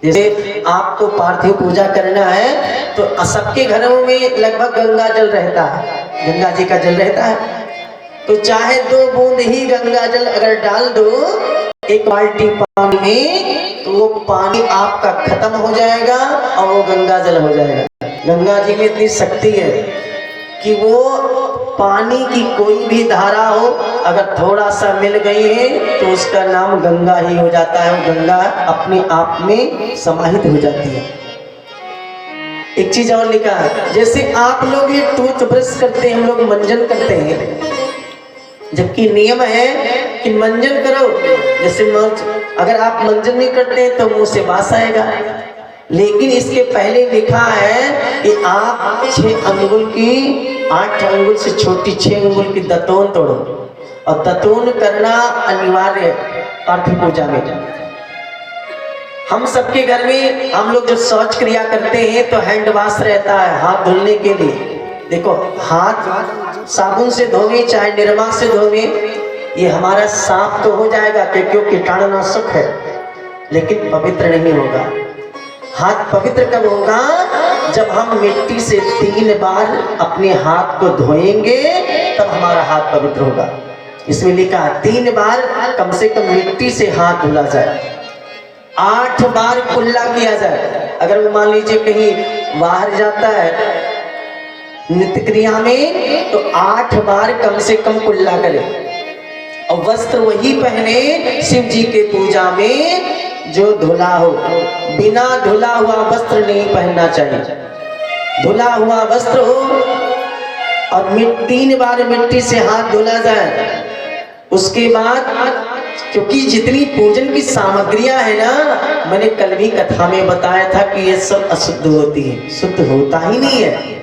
जैसे आपको पार्थिव पूजा करना है तो सबके घरों में लगभग गंगा जल रहता है, गंगा जी का जल रहता है। तो चाहे 2 बूंद ही गंगा जल अगर डाल दो एक बाल्टी पानी में, तो वो पानी आपका खत्म हो जाएगा और वो गंगा जल हो जाएगा। गंगा जी में इतनी शक्ति है कि वो पानी की कोई भी धारा हो, अगर थोड़ा सा मिल गई है तो उसका नाम गंगा ही हो जाता है। वो गंगा अपने आप में समाहित हो जाती है। एक चीज और लिखा है, जैसे आप लोग ये टूथब्रश करते हैं, हम लोग मंजन करते हैं, जबकि नियम है कि मंजन करो। जैसे अगर आप मंजन नहीं करते तो मुंह से वास आएगा, लेकिन इसके पहले लिखा है कि आप 6 अंगुल की, 8 अंगुल से छोटी 6 अंगुल की दतोन तोड़ो, और दतोन करना अनिवार्य है पार्थिव पूजा में। हम सबके घर में हम लोग जो शौच क्रिया करते हैं तो हैंड वॉश रहता है हाथ धुलने के लिए। देखो, हाथ साबुन से धोवे चाहे निरमा से धोवे, ये हमारा साफ तो हो जाएगा क्योंकि कीटाणुनाशक है, लेकिन पवित्र नहीं होगा। हाथ पवित्र कब होगा? जब हम मिट्टी से 3 बार अपने हाथ को धोएंगे, तब हमारा हाथ पवित्र होगा। इसमें लिखा है 3 बार कम से कम मिट्टी से हाथ धुला जाए, 8 बार कुल्ला किया जाए। अगर वो मान लीजिए कहीं बाहर जाता है नित्य क्रिया में, तो 8 बार कम से कम कुल्ला करे, और वस्त्र वही पहने शिव जी के पूजा में जो धुला हो। बिना धुला हुआ वस्त्र नहीं पहनना चाहिए, धुला हुआ वस्त्र हो, और 3 बार मिट्टी से हाथ धुला जाए। उसके बाद, क्योंकि जितनी पूजन की सामग्रियां है ना, मैंने कल भी कथा में बताया था कि ये सब अशुद्ध होती है, शुद्ध होता ही नहीं है।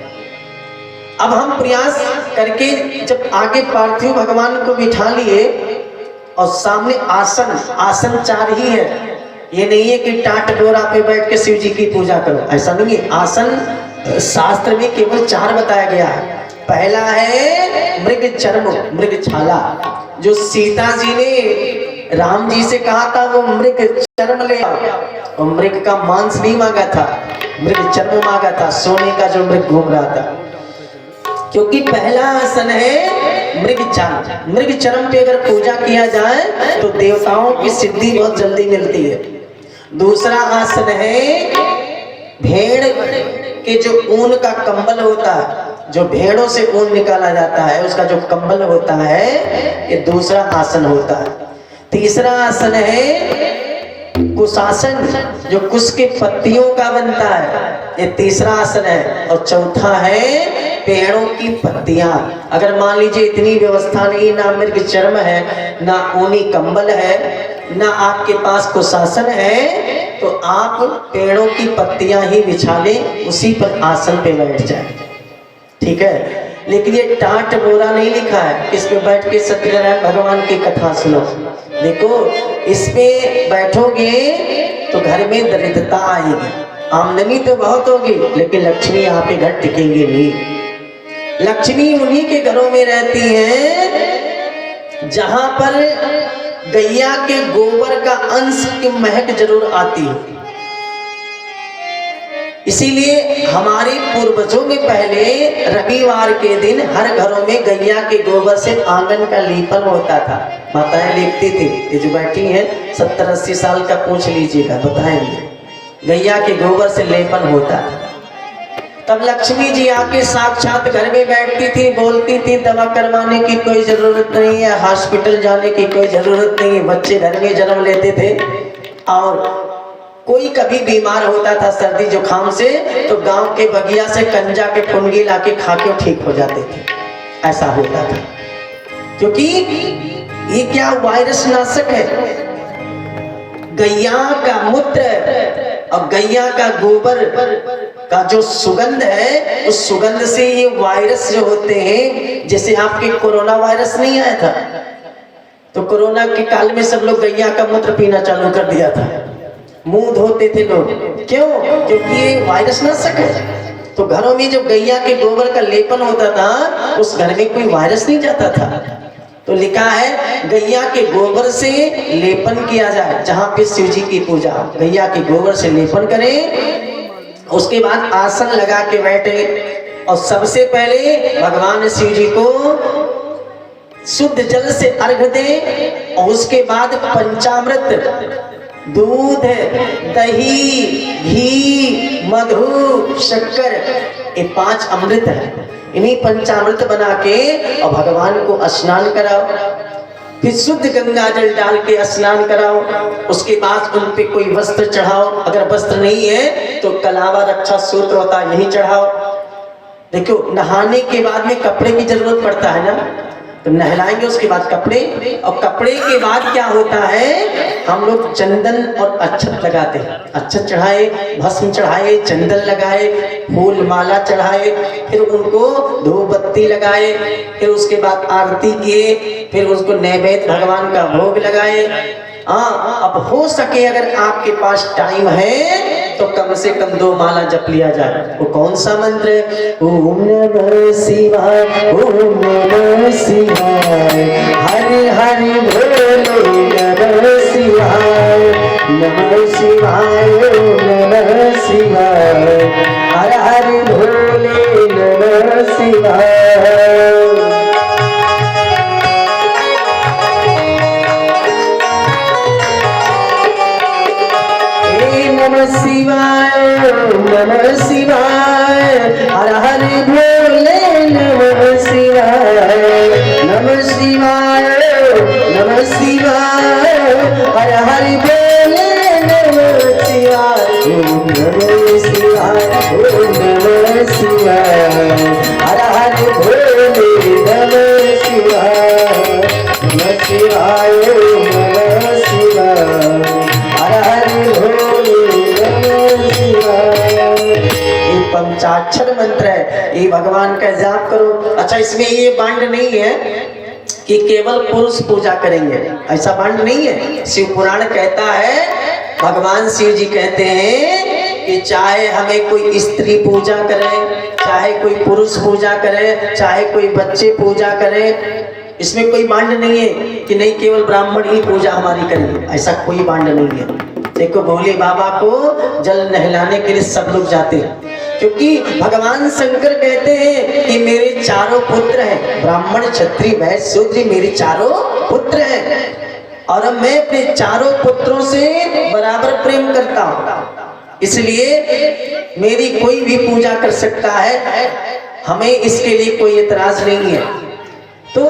अब हम प्रयास करके जब आगे पार्थिव भगवान को बिठा लिए और सामने आसन, आसन 4 ही है। ये नहीं है कि टाट डोरा पे बैठ के शिव जी की पूजा करो, ऐसा नहीं है। आसन शास्त्र में केवल 4 बताया गया है। पहला है मृग चर्म, मृग छाला, जो सीता जी ने राम जी से कहा था वो मृग चर्म ले आओ, और मृग का मांस नहीं मांगा था, मृग चर्म मांगा था, सोने का जो मृग घूम रहा था। क्योंकि पहला आसन है मृग चर्म। मृग चर्म पे अगर पूजा किया जाए तो देवताओं की सिद्धि बहुत जल्दी मिलती है। दूसरा आसन है भेड़ के जो ऊन का कंबल होता है, जो भेड़ों से ऊन निकाला जाता है उसका जो कंबल होता है, ये दूसरा आसन होता है। तीसरा आसन है कुशासन, जो कुश के पत्तियों का बनता है, ये तीसरा आसन है। और चौथा है पेड़ों की पत्तियां। अगर मान लीजिए इतनी व्यवस्था नहीं, ना मृग चर्म है, ना ऊनी कंबल है, ना आपके पास कुशासन है, तो आप पेड़ों की पत्तियां ही बिछा लें, उसी पर आसन पे बैठ जाए, ठीक है। लेकिन ये टाट बोरा नहीं लिखा है इस पे बैठ के सत्यनारायण भगवान की कथा सुनो। देखो, इस पे बैठोगे तो घर में दरिद्रता आएगी, आमदनी तो बहुत होगी, लेकिन लक्ष्मी यहाँ पे घर टिकेंगे नहीं। लक्ष्मी उन्हीं के घरों में रहती है जहां पर गैया के गोबर का अंश की महक जरूर आती है। इसीलिए हमारे पूर्वजों में पहले रविवार के दिन हर घरों में गैया के गोबर से आंगन का लीपन होता था, माताएं लिखती थी। ये जो बैठी है 70-80 साल का पूछ लीजिएगा, बताएंगे। गैया के गोबर से लेपन होता था। तब लक्ष्मी जी आके साक्षात घर में बैठती थी, बोलती थी दवा करवाने की कोई जरूरत नहीं है, हॉस्पिटल जाने की कोई जरूरत नहीं है। बच्चे घर में जन्म लेते थे, और कोई कभी बीमार होता था सर्दी जुकाम से, तो गांव के बगिया से कंजा के फुनगी लाके खा के ठीक हो जाते थे। ऐसा होता था, क्योंकि ये क्या वायरस नाशक है। गैया का मूत्र और गैया का गोबर का जो सुगंध है, उस सुगंध से ये वायरस जो होते हैं, जैसे आपके कोरोना वायरस नहीं आया था, तो कोरोना के काल में सब लोग गैया का मूत्र पीना चालू कर दिया था, मुंह धोते थे लोग। क्यों? क्योंकि ये वायरस नाशक है। तो घरों में जो गैया के गोबर का लेपन होता था, उस घर में कोई वायरस नहीं जाता था। तो लिखा है गैया के गोबर से लेपन किया जाए। जहाँ पे शिव जी की पूजा, गैया के गोबर से लेपन करें। उसके बाद आसन लगा के बैठे और सबसे पहले भगवान शिव जी को शुद्ध जल से अर्घ दें और उसके बाद पंचामृत, दूध, दही, घी, मधु, शक्कर, ये 5 अमृत है। इन्हीं पंचामृत बना के और भगवान को स्नान कराओ। फिर शुद्ध गंगा जल डाल के स्नान कराओ। उसके बाद उन पे कोई वस्त्र चढ़ाओ। अगर वस्त्र नहीं है तो कलावा, रक्षा सूत्र होता है, यही चढ़ाओ। देखो, नहाने के बाद में कपड़े की जरूरत पड़ता है ना, तो नहलाएंगे उसके बाद कपड़े, और कपड़े के बाद क्या होता है, हम लोग चंदन और अक्षत लगाते हैं। अक्षत चढ़ाए, भस्म चढ़ाए, चंदन लगाए, फूल माला चढ़ाए, फिर उनको धूप बत्ती लगाए, फिर उसके बाद आरती किए, फिर उसको नैवेद्य भगवान का भोग लगाए। अब हो सके अगर आपके पास टाइम है तो कम से कम 2 माला जप लिया जाए। वो कौन सा मंत्र है? ओम नमः शिवाय, ओम नमः शिवाय, हरि हरि भोले नमः शिवाय, नमः शिवाय, ओम नमः शिवाय, हरि हरि भोले नमः शिवाय। नमः शिवाय, नमः शिवाय, हर हर भोले नमः शिवाय, नमः शिवाय, नमः शिवाय, हर हर भोले नमः शिवाय, ओम नमः शिवाय, ओम नमः शिवाय, हर हर भोले नमः शिवाय, नमः शिवाय, ओम नमः शिवाय, हर हर भोले। पंचाक्षर मंत्र है, ये भगवान का जाप करो। अच्छा, इसमें ये बांड नहीं है कि केवल पुरुष पूजा करेंगे, ऐसा बांड नहीं है। शिव पुराण कहता है, भगवान शिव जी कहते हैं कि चाहे हमें कोई स्त्री पूजा करे, चाहे कोई पुरुष पूजा करे, चाहे कोई बच्चे पूजा करे, इसमें कोई बांड नहीं है कि नहीं केवल ब्राह्मण ही पूजा हमारी करेंगे, ऐसा कोई बांड नहीं है। देखो, भोले बाबा को जल नहलाने के लिए सब लोग जाते हैं, क्योंकि भगवान शंकर कहते हैं कि मेरे 4 पुत्र हैं, ब्राह्मण, क्षत्रिय, वैश्य, शूद्र, मेरे 4 पुत्र हैं, और मैं अपने 4 पुत्रों से बराबर प्रेम करता हूँ, इसलिए मेरी कोई भी पूजा कर सकता है, हमें इसके लिए कोई एतराज नहीं है। तो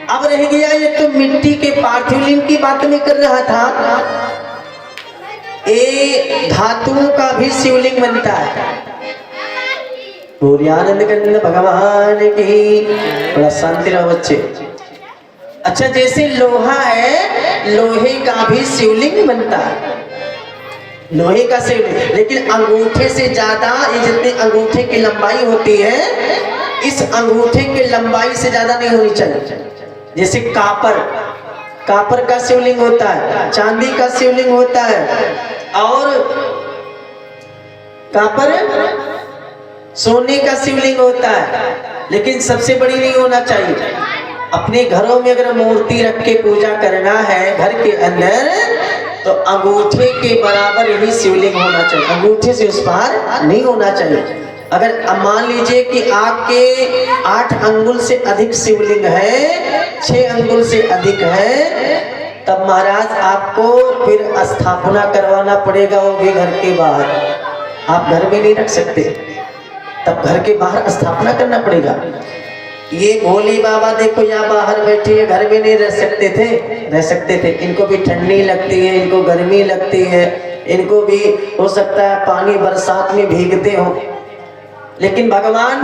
अब रह गया ये तो मिट्टी के पार्थिव लिंग की बात में कर रहा था, ये धातुओं का भी शिवलिंग बनता है। आनंद कंद भगवान की, बड़ा शांति रहो बच्चे। अच्छा, जैसे लोहा है, लोहे का भी शिवलिंग बनता है, लोहे का शिवलिंग, लेकिन अंगूठे से ज्यादा, ये जितनी अंगूठे की लंबाई होती है, इस अंगूठे की लंबाई से ज्यादा नहीं होनी चाहिए। जैसे कापर का शिवलिंग होता है, चांदी का शिवलिंग होता है, और कापर सोने का शिवलिंग होता है, लेकिन सबसे बड़ी नहीं होना चाहिए। अपने घरों में अगर मूर्ति रख के पूजा करना है घर के अंदर, तो अंगूठे के बराबर ही शिवलिंग होना चाहिए, अंगूठे से उस पार नहीं होना चाहिए। अगर मान लीजिए कि आपके 8 अंगुल से अधिक शिवलिंग है, 6 अंगुल से अधिक है, तब महाराज आपको फिर स्थापना करवाना पड़ेगा, वो भी घर के बाहर। आप घर में नहीं रख सकते, तब घर के बाहर स्थापना करना पड़ेगा। ये भोले बाबा देखो यहाँ बाहर बैठे हैं, घर में नहीं रह सकते थे। इनको भी ठंडी लगती है, इनको गर्मी लगती है, इनको भी हो सकता है पानी बरसात में भीगते हो, लेकिन भगवान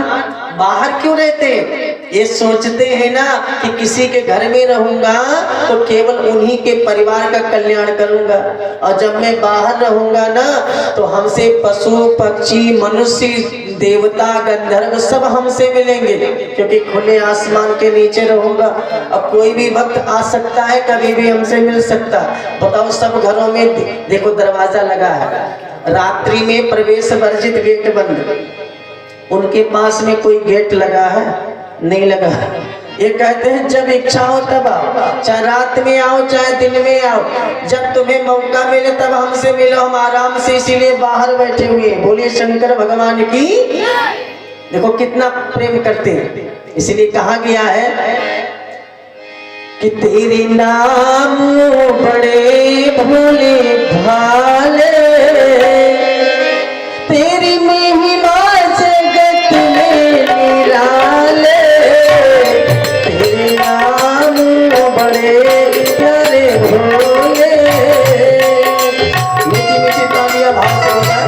बाहर क्यों रहते हैं? ये सोचते हैं ना कि किसी के घर में रहूंगा तो केवल उन्हीं के परिवार का कल्याण करूंगा, और जब मैं बाहर रहूंगा ना तो हमसे पशु पक्षी मनुष्य देवता गंधर्व सब हमसे मिलेंगे, क्योंकि खुले आसमान के नीचे रहूंगा। अब कोई भी वक्त आ सकता है, कभी भी हमसे मिल सकता। बताओ, सब घरों में देखो दरवाजा लगा है, रात्रि में प्रवेश वर्जित, गेट बंद। उनके पास में कोई गेट लगा है? नहीं लगा। ये कहते हैं जब इच्छा हो तब आओ, चाहे रात में आओ चाहे दिन में आओ, जब तुम्हें मौका मिले तब हमसे मिलो, हम आराम से इसीलिए बाहर बैठे हुए हैं। बोलिए शंकर भगवान की। देखो कितना प्रेम करते हैं, इसलिए कहा गया है कि तेरे नाम बड़े भोले भाले, तेरी महिमा जगत में निराले, तेरे नाम बड़े प्यारे भोले। मीठी मीठी तालियां भाव से होगा।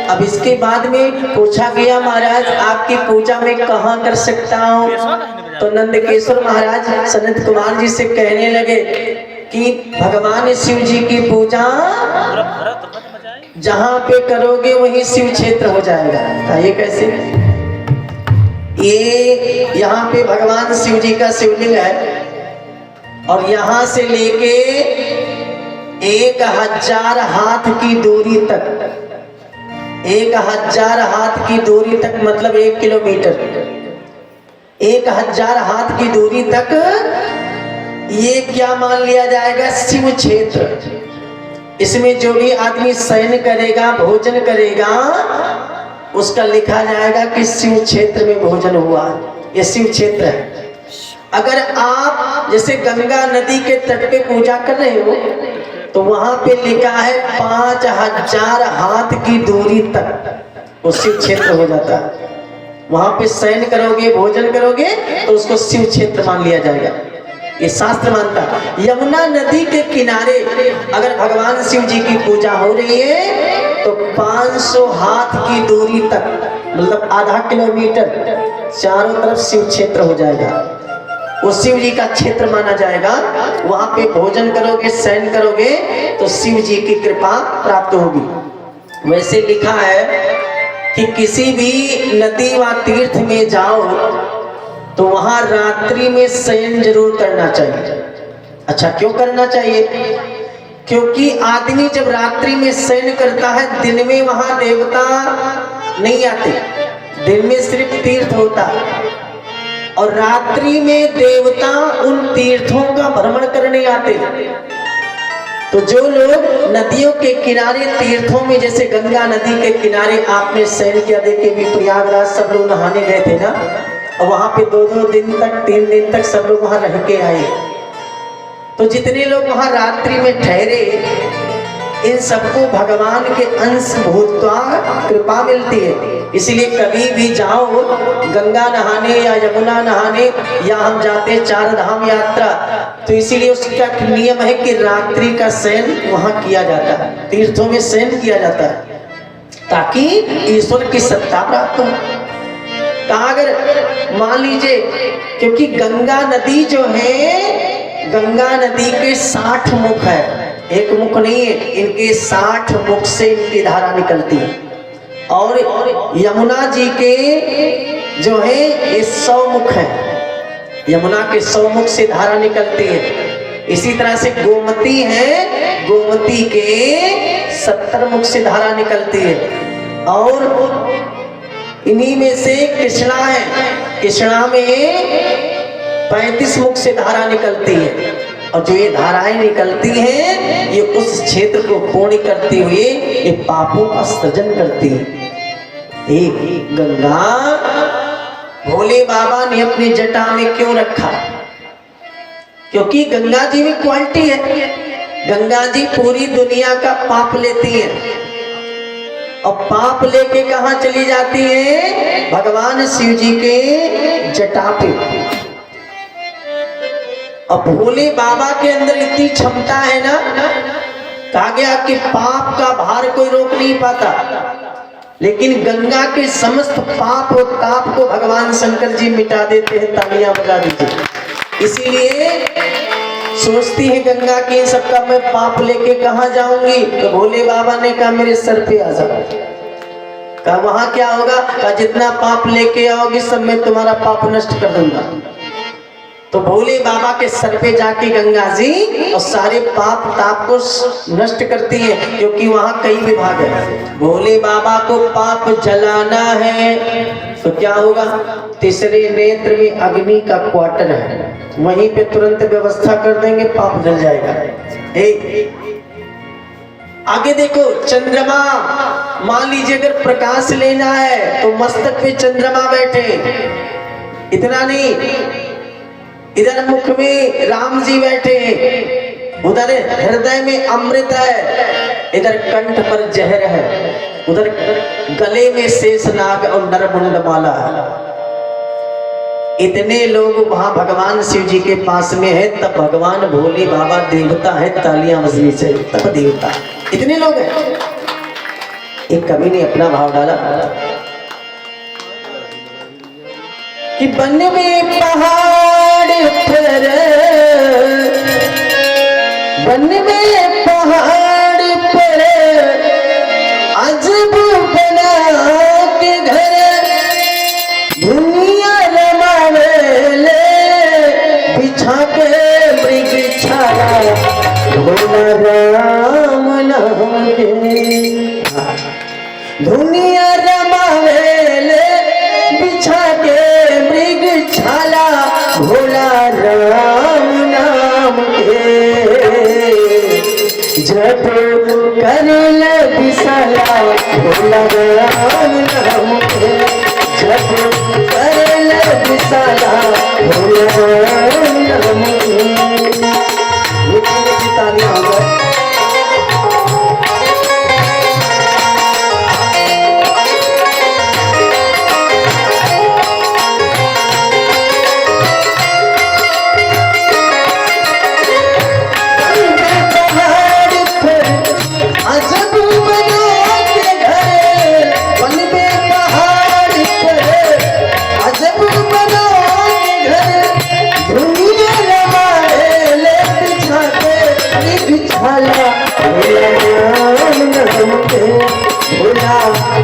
अब इसके बाद में पूछा गया महाराज आपकी पूजा में कहाँ कर सकता हूँ? तो नंदकेश्वर महाराज सनत कुमार जी से कहने लगे कि भगवान शिव जी की पूजा जहाँ पे करोगे वही शिव क्षेत्र हो जाएगा। ये कैसे? ये यहाँ पे भगवान शिव जी का शिवलिंग है और यहाँ से लेके 1000 हाथ की दूरी तक, 1000 हाथ की दूरी तक मतलब 1 किलोमीटर, 1000 हाथ की दूरी तक ये क्या मान लिया जाएगा? शिव क्षेत्र। इसमें जो भी आदमी शयन करेगा, भोजन करेगा, उसका लिखा जाएगा कि शिव क्षेत्र में भोजन हुआ। ये शिव क्षेत्र है। अगर आप जैसे गंगा नदी के तट पे पूजा कर रहे हो तो वहां पे लिखा है 5000 हाथ की दूरी तक वो शिव क्षेत्र हो जाता है। वहां पे शयन करोगे, भोजन करोगे तो उसको शिव क्षेत्र मान लिया जाएगा। ये शास्त्र मानता है। यमुना नदी के किनारे अगर भगवान शिव जी की पूजा हो रही है तो 500 हाथ की दूरी तक मतलब आधा किलोमीटर चारों तरफ शिव क्षेत्र हो जाएगा। वो शिव जी का क्षेत्र माना जाएगा। वहां पे भोजन करोगे, शयन करोगे तो शिव जी की कृपा प्राप्त होगी। वैसे लिखा है कि किसी भी नदी व तीर्थ में जाओ तो वहां रात्रि में शयन जरूर करना चाहिए। अच्छा, क्यों करना चाहिए? क्योंकि आदमी जब रात्रि में शयन करता है, दिन में वहां देवता नहीं आते, दिन में सिर्फ तीर्थ होता है। और रात्रि में देवता उन तीर्थों का भ्रमण करने आते। तो जो लोग नदियों के किनारे तीर्थों में, जैसे गंगा नदी के किनारे आपने शयन किया, देखे भी प्रयागराज सब लोग नहाने गए थे ना, और वहां पे 2-2 दिन तक 3 दिन तक सब लोग वहां रह के आए। तो जितने लोग वहां रात्रि में ठहरे, इन सबको भगवान के अंश भूतवा कृपा मिलती है। इसलिए कभी भी जाओ गंगा नहाने या यमुना नहाने, या हम जाते हैं 4 धाम यात्रा, तो इसीलिए उसका नियम है कि रात्रि का शयन वहां किया जाता है, तीर्थों में शयन किया जाता है, ताकि ईश्वर की सत्ता प्राप्त हो। कहा अगर मान लीजिए, क्योंकि गंगा नदी जो है, गंगा नदी के 60 मुख है, एक मुख नहीं है, इनके 60 मुख से इनकी धारा निकलती है। और यमुना जी के जो है ये 100 मुख है, यमुना के 100 मुख से धारा निकलती है। इसी तरह से गोमती है, गोमती के 70 मुख से धारा निकलती है। और इन्हीं में से कृष्णा है, कृष्णा में 35 मुख से धारा निकलती है। और जो ये धाराएं निकलती हैं, ये उस क्षेत्र को पूर्ण करते हुए ये पापों का सृजन करती है। एक गंगा भोले बाबा ने अपनी जटा में क्यों रखा? क्योंकि गंगा जी में क्वालिटी है, गंगा जी पूरी दुनिया का पाप लेती है। और पाप लेके कहाँ चली जाती है? भगवान शिव जी के जटा पे। अब भोले बाबा के अंदर इतनी क्षमता है ना, कहा गया कि पाप का भार कोई रोक नहीं पाता, लेकिन गंगा के समस्त पाप और ताप को भगवान शंकर जी मिटा देते हैं। तालियां बजा दीजिए। इसीलिए सोचती है गंगा की सबका मैं पाप लेके कहाँ जाऊंगी? तो भोले बाबा ने कहा मेरे सर पे आ जाओ। कहा वहां क्या होगा? कहा जितना पाप लेके आओगी सब मैं तुम्हारा पाप नष्ट कर दूंगा। तो भोले बाबा के सर पे जाके गंगा जी और सारे पाप ताप को नष्ट करती है, क्योंकि वहां कई विभाग है। भोले बाबा को पाप जलाना है तो क्या होगा? तीसरे नेत्र में अग्नि का क्वार्टर है, वहीं पे तुरंत व्यवस्था कर देंगे, पाप जल जाएगा। आगे देखो, चंद्रमा, मान लीजिए अगर प्रकाश लेना है तो मस्तक पे चंद्रमा बैठे, इतना नहीं, इधर मुख में राम जी बैठे, उधर हृदय में अमृत है, इधर कंठ पर जहर है, उधर गले में शेषनाग और नरमुंड माला है। इतने लोग वहां भगवान शिव जी के पास में है, तब भगवान भोले बाबा देवता है। तालियां बजनी चाहिए, तब देवता। इतने लोग हैं। एक कवि ने अपना भाव डाला कि बन में पहाड़ पर, बन में पहाड़ पर अजब बना के घर, दुनिया रमावेले बिछा के मृग छाया, भोला राम नाम के। दुनिया रमावेले बिछा के मृग छाला, भोला राम नाम के। जप कर ले विशाला, भोला राम नाम के। जप कर ले विशाला, भोला राम नाम के। तालियां हो गए।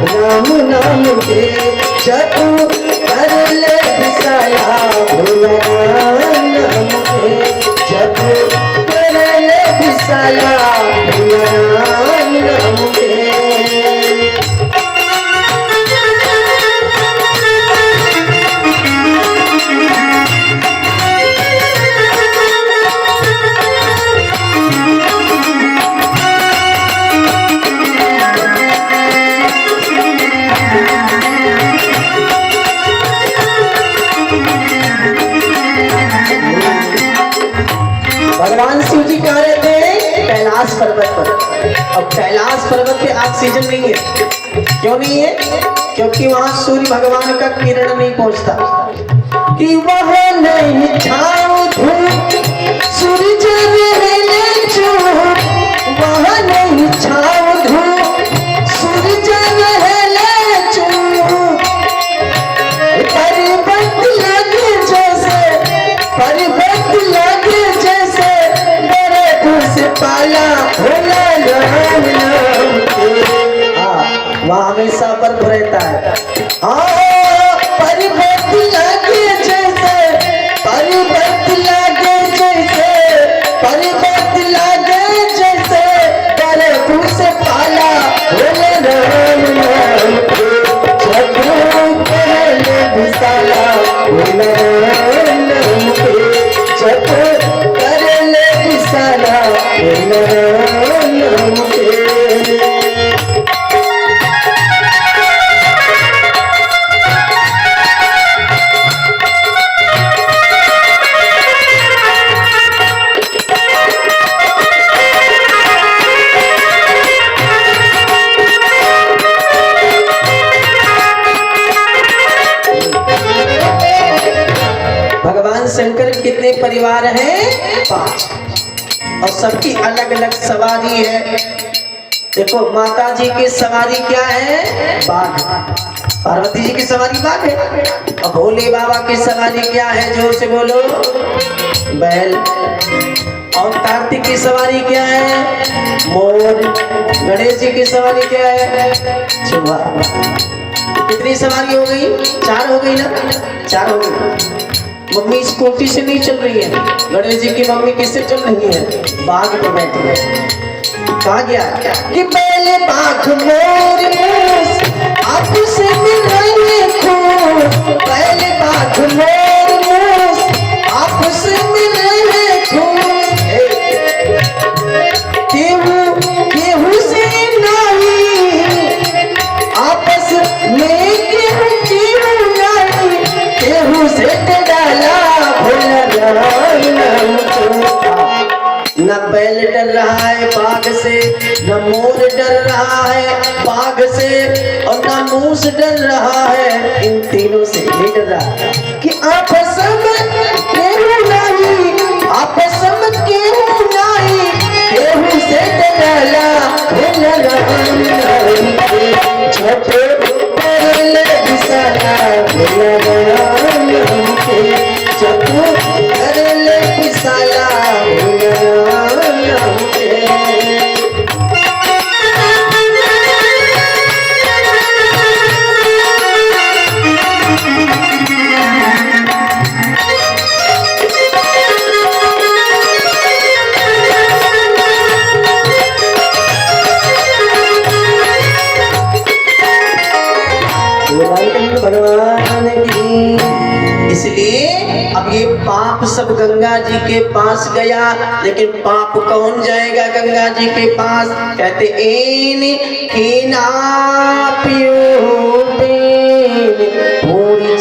राम नाम के जप कर ले विशाला, भोला राम नाम के जप कर ले विशाला, भोला राम नाम के। जी कहाँ रहते हैं? कैलाश पर्वत पर। अब कैलाश पर्वत पे ऑक्सीजन नहीं है। क्यों नहीं है? क्योंकि वहां सूर्य भगवान का किरण नहीं पहुंचता। कि वह नहीं छाँव धूप सूरज रहने चूप, वह नहीं छाँव धूप सूरज रहने चूप। पर्वत लगे जैसे, पर्वत लगे जैसे, बर्फ से पाला होला नाम नाम के। वहाँ हमेशा बर्फ रहता है। पर्वत लगे जैसे, पर्वत लगे जैसे, पर्वत लगे जैसे, बर्फ से पाला होला नाम नाम के। छतरू कहले विशाला होला नाम नाम के। छतरू कहले विशाला होला नाम नाम के। भगवान शंकर कितने परिवार हैं? 5। और सबकी अलग अलग सवारी है। देखो माता जी की सवारी क्या है? बाघ। पार्वती जी की सवारी बाघ है। और भोले बाबा की सवारी क्या है? जोर से बोलो। बैल। और कार्तिक की सवारी क्या है? मोर। गणेश जी की सवारी क्या है? चूहा। कितनी सवारी हो गई? 4 हो गई ना? 4 हो गई। मम्मी स्कूटी से नहीं चल रही है। गणेश जी की मम्मी किससे चल रही है? बाघ पे बैठी है। कहा गया कि पहले बाघ मोर मूस आपस में रहे खूब। पहले बाघ मोर मूस आपस में रहे खूब। केहू से नहीं आपस में, केहू नहीं, केहू से न बैल डर रहा है बाघ से, न मोर डर रहा है बाघ से, और न मूस डर रहा है। इन तीनों से नहीं डर रहा कि आपस में केहू नहीं, आपस में केहू नहीं, केहू से डरला छोटे परले विशाला करले विशाला। भगवान की। इसलिए अब ये पाप सब गंगा जी के पास गया। लेकिन पाप कौन जाएगा गंगा जी के पास? कहते एन के ना पियो